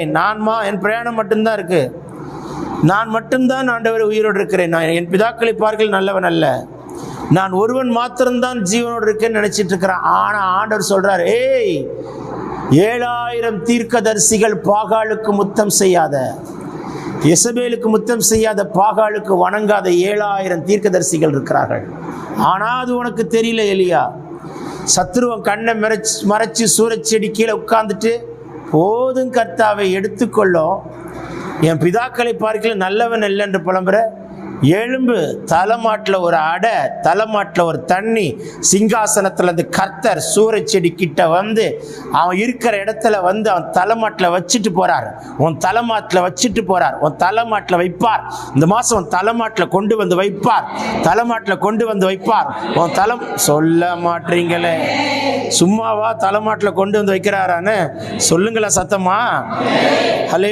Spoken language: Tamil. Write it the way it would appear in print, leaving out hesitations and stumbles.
என் பிரயாணம் மட்டும்தான் இருக்கு. நான் மட்டும்தான் ஆண்டவர் உயிரோடு இருக்கிறேன். நான் என் பிதாக்களை பார்க்கல நல்லவன் அல்ல, நான் ஒருவன் மாத்திரம்தான் ஜீவனோடு இருக்கேன்னு நினைச்சிட்டு இருக்கிறான். ஆனா ஆண்டவர் சொல்றார், 7000 தீர்க்கதரிசிகள் பாகாலுக்கு முத்தம் செய்யாத, எசபேலுக்கு முத்தம் செய்யாத, பாகாலுக்கு வணங்காத 7000 தீர்க்கதரிசிகள் இருக்கிறார்கள். ஆனா அது உனக்கு தெரியல எலியா. சத்துருவன் கண்ணை மறைச்சு சூரச்செடி கீழே உட்கார்ந்துட்டு, போதும் கர்த்தாவை எடுத்துக்கொள்ளும், என் பிதாக்களை பார்க்கல நல்லவன் இல்லை என்று புலம்புற, எழும்பு, தலைமாட்டில் ஒரு அடை, தலைமாட்டில் ஒரு தண்ணி, சிங்காசனத்தில் அந்த கர்த்தர் சூரச்செடி கிட்ட வந்து அவன் இருக்கிற இடத்துல வந்து அவன் தலைமாட்டில் வச்சுட்டு போறார். உன் தலைமாட்டில் வச்சுட்டு போறார், உன் தலைமாட்டில் வைப்பார். இந்த மாசம் உன் தலைமாட்டில் கொண்டு வந்து வைப்பார், தலைமாட்டில் கொண்டு வந்து வைப்பார். உன் சொல்ல மாட்டீங்களே, சும்மாவா தலைமாட்டில் கொண்டு வந்து வைக்கிறாரான்னு சொல்லுங்களா சத்தமா? ஹல்லேலூயா.